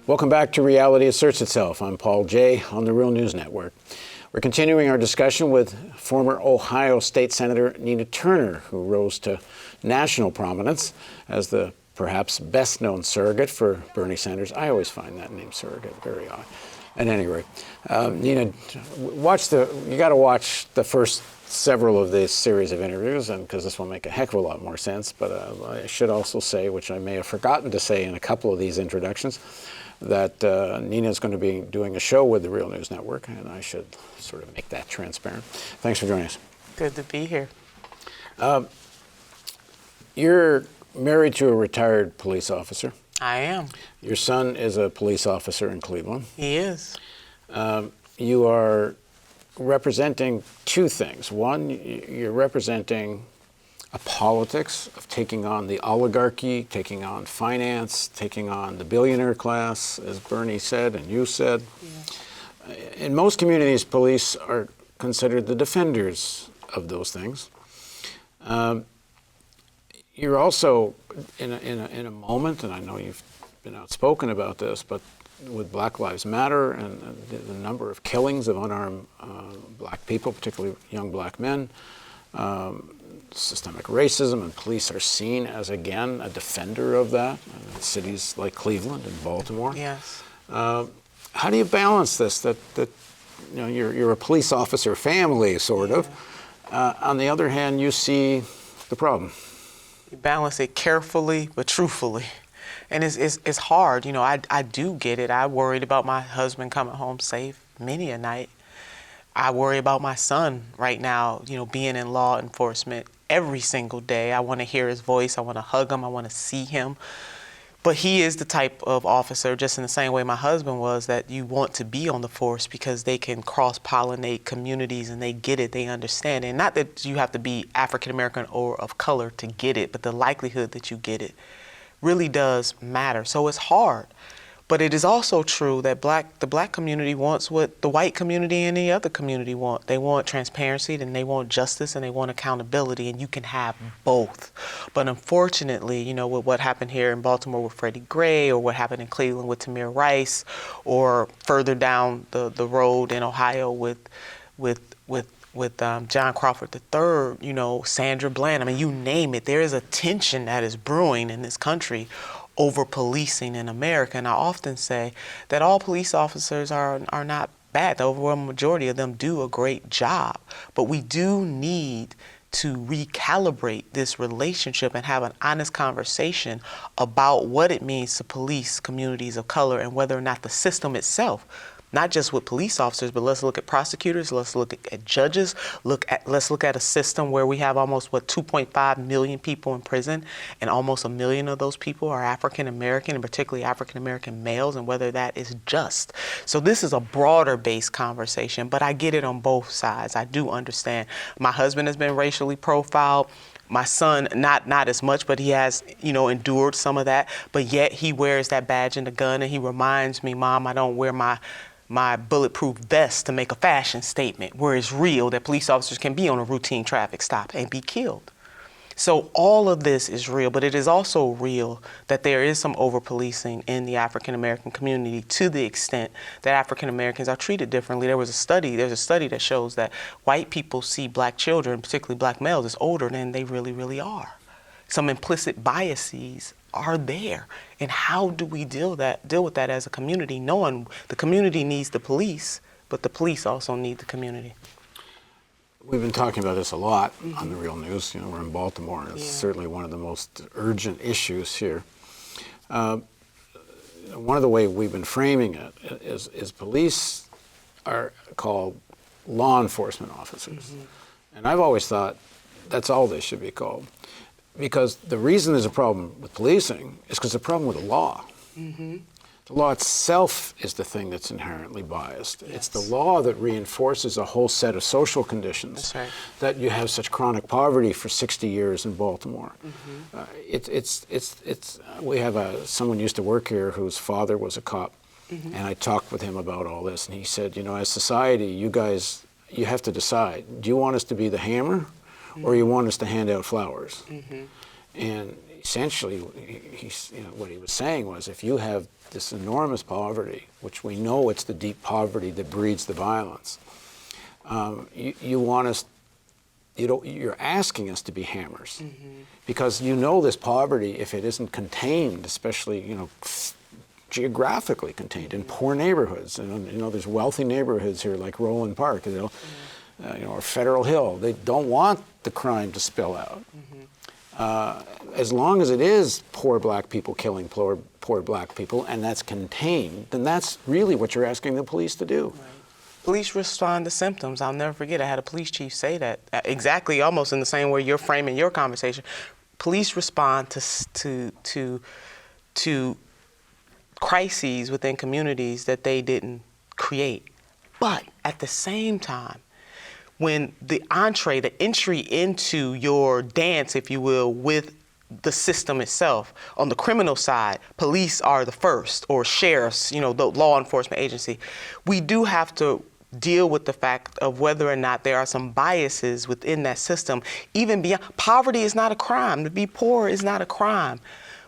Welcome back to Reality Asserts Itself. I'm Paul Jay on the Real News Network. We're continuing our discussion with former Ohio State Senator Nina Turner, who rose to national prominence as the perhaps best-known surrogate for Bernie Sanders. I always find that name surrogate very odd. At any rate, Nina, you got to watch the first several of this series of interviews, and because this will make a heck of a lot more sense. But I should also say, which I may have forgotten to say in a couple of these introductions, that Nina is going to be doing a show with the Real News Network, and I should sort of make that transparent. Thanks for joining us. Good to be here. You're married to a retired police officer. I am. Your son is a police officer in Cleveland. He is. You are representing two things. One, you're representing a politics of taking on the oligarchy, taking on finance, taking on the billionaire class, as Bernie said and you said. Yeah. In most communities, police are considered the defenders of those things. You're also in a moment, and I know you've been outspoken about this, but with Black Lives Matter and the number of killings of unarmed black people, particularly young black men, systemic racism, and police are seen as, again, a defender of that in cities like Cleveland and Baltimore. Yes. How do you balance this, that you're a police officer family, sort of. On the other hand, you see the problem. You balance it carefully but truthfully. And it's hard. You know, I do get it. I worried about my husband coming home safe many a night. I worry about my son right now, being in law enforcement every single day. I want to hear his voice. I want to hug him. I want to see him. But he is the type of officer, just in the same way my husband was, that you want to be on the force because they can cross-pollinate communities and they get it, they understand it. And not that you have to be African-American or of color to get it, but the likelihood that you get it really does matter. So it's hard. But it is also true that the black community wants what the white community and any other community want. They want transparency, and they want justice, and they want accountability, and you can have both. But unfortunately, with what happened here in Baltimore with Freddie Gray, or what happened in Cleveland with Tamir Rice, or further down the road in Ohio with John Crawford III, Sandra Bland, I mean, you name it. There is a tension that is brewing in this country over policing in America. And I often say that all police officers are not bad. The overwhelming majority of them do a great job. But we do need to recalibrate this relationship and have an honest conversation about what it means to police communities of color and whether or not the system itself, not just with police officers, but let's look at prosecutors, let's look at judges, let's look at a system where we have almost, 2.5 million people in prison, and almost 1 million of those people are African American, and particularly African American males, and whether that is just. So this is a broader based conversation, but I get it on both sides. I do understand. My husband has been racially profiled. My son, not as much, but he has, endured some of that. But yet he wears that badge and the gun, and he reminds me, Mom, I don't wear my bulletproof vest to make a fashion statement, where it's real that police officers can be on a routine traffic stop and be killed. So all of this is real, but it is also real that there is some over-policing in the African-American community to the extent that African-Americans are treated differently. There's a study that shows that white people see black children, particularly black males, as older than they really, really are. Some implicit biases are there. And how do we deal with that as a community, knowing the community needs the police, but the police also need the community? We've been talking about this a lot on the Real News. We're in Baltimore, and it's certainly one of the most urgent issues here. One of the ways we've been framing it is police are called law enforcement officers. And I've always thought that's all they should be called. Because the reason there's a problem with policing is because there's a problem with the law. The law itself is the thing that's inherently biased. Yes. It's the law that reinforces a whole set of social conditions. That's right. That you have such chronic poverty for 60 years in Baltimore. We have someone used to work here whose father was a cop, and I talked with him about all this, and he said, as society, you have to decide, do you want us to be the hammer, or you want us to hand out flowers? And essentially, what he was saying was, if you have this enormous poverty, which we know it's the deep poverty that breeds the violence, you want us, you're asking us to be hammers, because this poverty, if it isn't contained, especially geographically contained in poor neighborhoods, and there's wealthy neighborhoods here like Roland Park, or Federal Hill. They don't want the crime to spill out. As long as it is poor black people killing poor black people, and that's contained, then that's really what you're asking the police to do. Right. Police respond to symptoms. I'll never forget, I had a police chief say that, exactly almost in the same way you're framing your conversation. Police respond to crises within communities that they didn't create. But at the same time, when the entry into your dance, if you will, with the system itself, on the criminal side, police are the first, or sheriffs, the law enforcement agency. We do have to deal with the fact of whether or not there are some biases within that system. Even beyond, poverty is not a crime. To be poor is not a crime.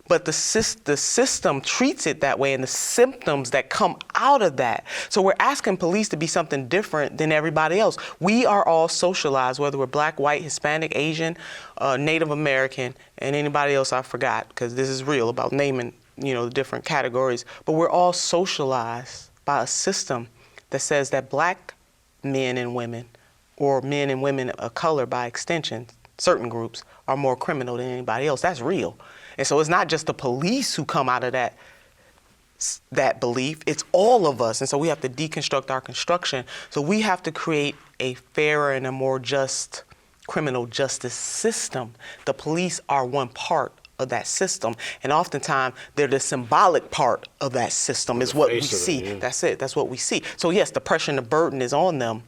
But the system treats it that way, and the symptoms that come out of that. So we're asking police to be something different than everybody else. We are all socialized, whether we're black, white, Hispanic, Asian, Native American, and anybody else I forgot, because this is real about naming, the different categories. But we're all socialized by a system that says that black men and women, or men and women of color by extension, certain groups, are more criminal than anybody else. That's real. And so it's not just the police who come out of that belief, it's all of us. And so we have to deconstruct our construction. So we have to create a fairer and a more just criminal justice system. The police are one part of that system. And oftentimes they're the symbolic part of that system is what we see. Yeah. That's it. That's what we see. So yes, the pressure and the burden is on them.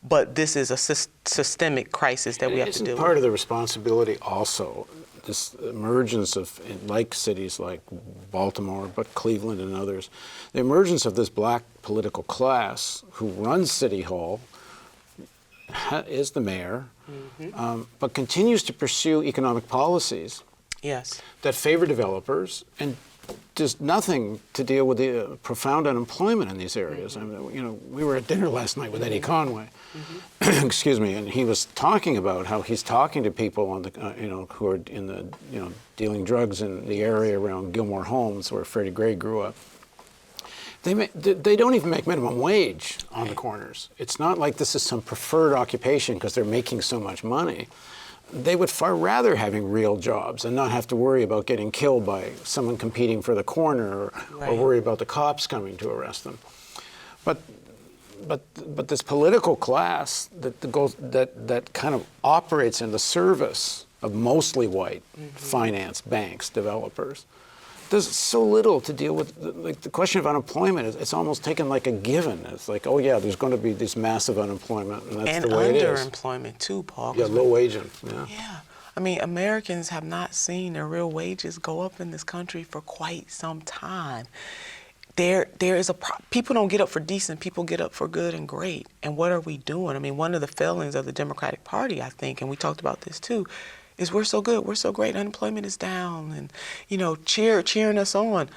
But this is a systemic crisis that we have to deal with. Part of the responsibility also, this emergence of, like cities like Baltimore, but Cleveland and others, the emergence of this black political class who runs City Hall, is the mayor, but continues to pursue economic policies that favor developers and does nothing to deal with the profound unemployment in these areas. I mean, we were at dinner last night with Eddie Conway, excuse me, and he was talking about how he's talking to people on the, who are in the, dealing drugs in the area around Gilmore Homes, where Freddie Gray grew up. They don't even make minimum wage on the corners. It's not like this is some preferred occupation because they're making so much money. They would far rather having real jobs and not have to worry about getting killed by someone competing for the corner, or worry about the cops coming to arrest them. But this political class that kind of operates in the service of mostly white finance, banks, developers, does so little to deal with, like, the question of unemployment. It's almost taken like a given. It's like, oh yeah, there's going to be this massive unemployment, and that's the way it is. And underemployment too, Paul. Yeah, low waging. Yeah. I mean, Americans have not seen their real wages go up in this country for quite some time. There is people don't get up for decent, people get up for good and great. And what are we doing? I mean, one of the failings of the Democratic Party, I think, and we talked about this too, is we're so good, we're so great, unemployment is down, and cheering us on.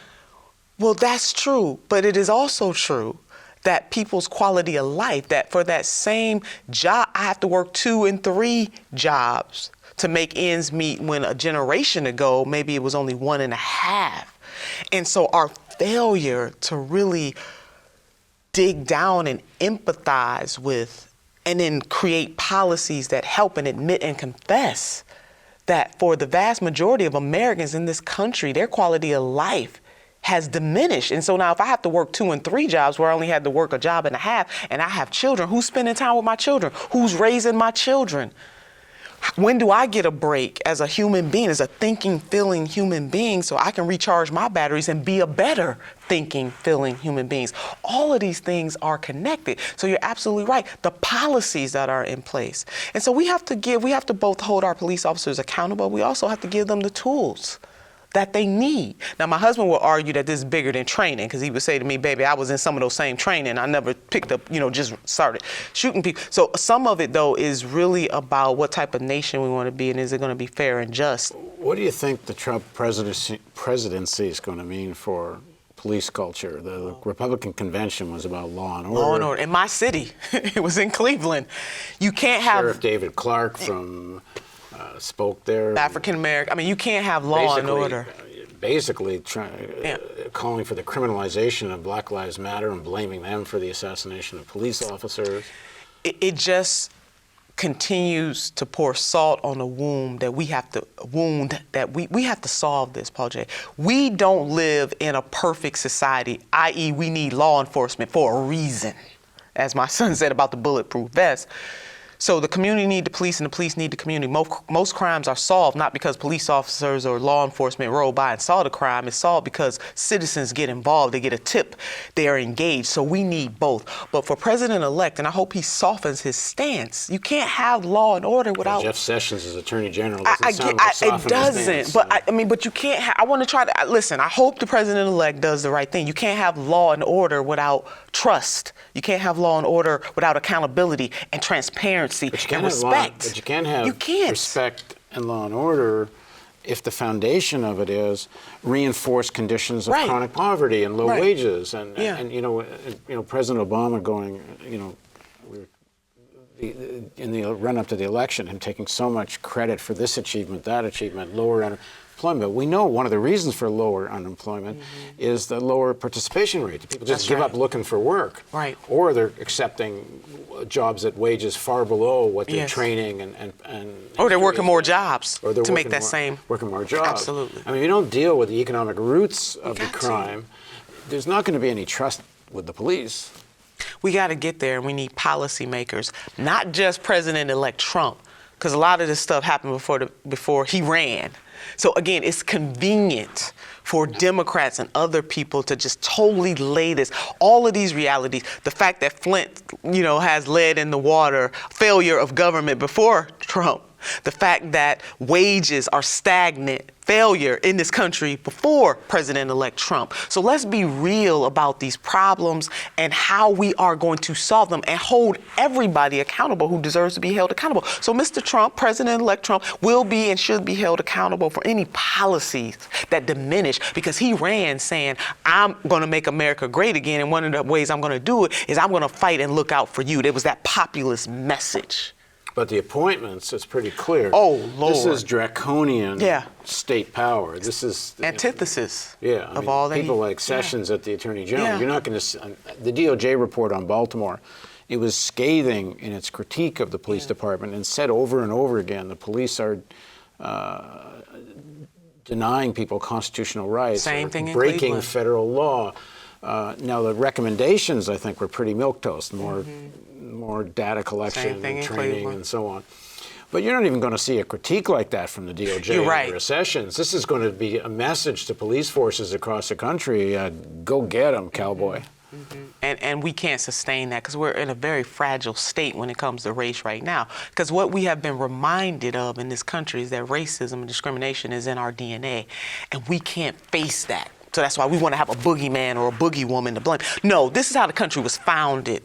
Well, that's true, but it is also true that people's quality of life, that for that same job, I have to work 2 and 3 jobs to make ends meet, when a generation ago, maybe it was only 1.5. And so our failure to really dig down and empathize with, and then create policies that help and admit and confess that for the vast majority of Americans in this country, their quality of life has diminished. And so now if I have to work 2 and 3 jobs where I only had to work 1.5 jobs, and I have children, who's spending time with my children? Who's raising my children? When do I get a break as a human being, as a thinking, feeling human being, so I can recharge my batteries and be a better thinking, feeling human beings? All of these things are connected. So you're absolutely right. The policies that are in place. And so we have to both hold our police officers accountable. We also have to give them the tools that they need. Now, my husband will argue that this is bigger than training, because he would say to me, baby, I was in some of those same training. I never picked up, just started shooting people. So some of it, though, is really about what type of nation we want to be, and is it going to be fair and just? What do you think the Trump presidency is going to mean for police culture? The Republican convention was about law and order. Law and order. In my city, it was in Cleveland. You can't have Sheriff David Clark spoke there. African American. I mean, you can't have law and order. Basically, calling for the criminalization of Black Lives Matter and blaming them for the assassination of police officers. It just continues to pour salt on a wound that we have to solve this, Paul J. We don't live in a perfect society, i.e. we need law enforcement for a reason, as my son said about the bulletproof vest. So the community need the police and the police need the community. Most crimes are solved not because police officers or law enforcement roll by and saw the crime. It's solved because citizens get involved. They get a tip. They are engaged. So we need both. But for President-elect, and I hope he softens his stance, you can't have law and order without... Jeff Sessions as Attorney General it doesn't. But you can't I want to try to... Listen, I hope the President-elect does the right thing. You can't have law and order without trust. You can't have law and order without accountability and transparency and respect. But you can't have respect and law and order if the foundation of it is reinforced conditions of chronic poverty and low wages. And President Obama going, in the run-up to the election, him taking so much credit for this achievement, that achievement, lower unemployment. We know one of the reasons for lower unemployment is the lower participation rate. People just give up looking for work. Right. Or they're accepting jobs at wages far below what they're training and or they're working more jobs to make that working more jobs. Absolutely. I mean, you don't deal with the economic roots of the crime. There's not going to be any trust with the police. We got to get there, and we need policymakers, not just President-elect Trump, because a lot of this stuff happened before he ran. So again, it's convenient for Democrats and other people to just totally lay this, all of these realities, the fact that Flint, has lead in the water, failure of government before Trump, the fact that wages are stagnant, failure in this country before President-elect Trump. So let's be real about these problems and how we are going to solve them and hold everybody accountable who deserves to be held accountable. So Mr. Trump, President-elect Trump, will be and should be held accountable for any policies that diminish, because he ran saying, I'm going to make America great again, and one of the ways I'm going to do it is I'm going to fight and look out for you. There was that populist message. But the appointments, it's pretty clear. Oh, Lord. This is draconian state power. This is antithesis of all that. People like Sessions at the Attorney General. You're not going to... The DOJ report on Baltimore, it was scathing in its critique of the police department and said over and over again, the police are denying people constitutional rights, Same thing in breaking Cleveland. federal law. Now, the recommendations, I think, were pretty milquetoast, more data collection and training and so on. But you're not even going to see a critique like that from the DOJ or Sessions. This is going to be a message to police forces across the country, go get them, cowboy. And we can't sustain that because we're in a very fragile state when it comes to race right now. Because what we have been reminded of in this country is that racism and discrimination is in our DNA, and we can't face that. So that's why we want to have a boogeyman or a boogie woman to blame. No, this is how the country was founded.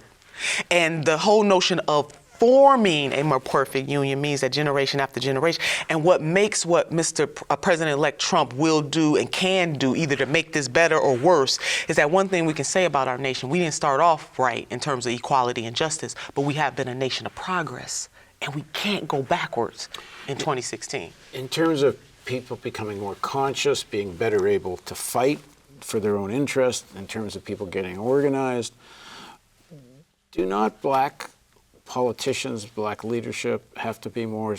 And the whole notion of forming a more perfect union means that generation after generation. And what makes what Mr. President-elect Trump will do and can do, either to make this better or worse, is that one thing we can say about our nation, we didn't start off right in terms of equality and justice, but we have been a nation of progress. And we can't go backwards in 2016. In terms of people becoming more conscious, being better able to fight for their own interest, in terms of people getting organized, do not black politicians, black leadership have to be more,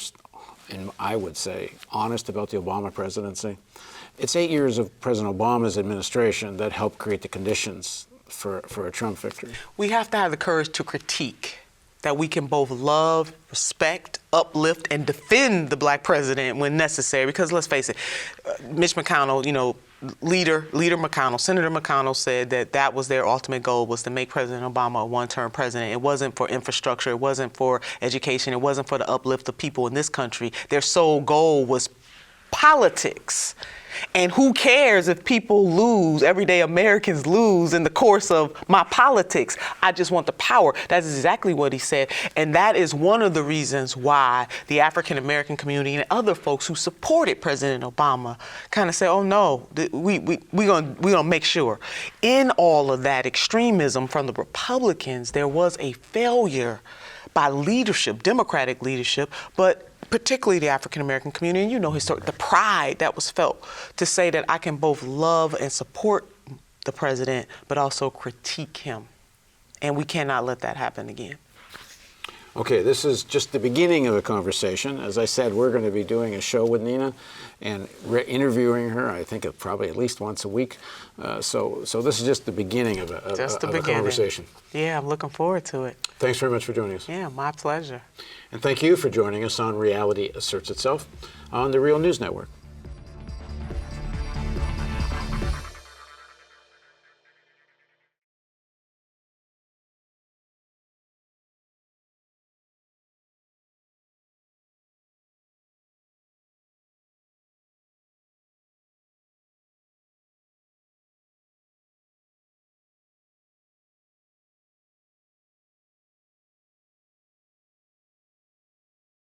and I would say, honest about the Obama presidency? It's 8 years of President Obama's administration that helped create the conditions for a Trump victory. We have to have the courage to critique that we can both love, respect, uplift, and defend the black president when necessary. Because let's face it, Mitch McConnell, Senator McConnell said that was their ultimate goal, was to make President Obama a one-term president. It wasn't for infrastructure. It wasn't for education. It wasn't for the uplift of people in this country. Their sole goal was politics. And who cares if people lose, everyday Americans lose in the course of my politics? I just want the power. That's exactly what he said. And that is one of the reasons why the African American community and other folks who supported President Obama kind of say, oh no, we're gonna make sure. In all of that extremism from the Republicans, there was a failure by leadership, Democratic leadership, but particularly the African American community, and the pride that was felt to say that I can both love and support the president, but also critique him. And we cannot let that happen again. Okay, this is just the beginning of a conversation. As I said, we're going to be doing a show with Nina and interviewing her, I think probably at least once a week. So this is just the beginning of a conversation. Yeah, I'm looking forward to it. Thanks very much for joining us. Yeah, my pleasure. And thank you for joining us on Reality Asserts Itself on the Real News Network.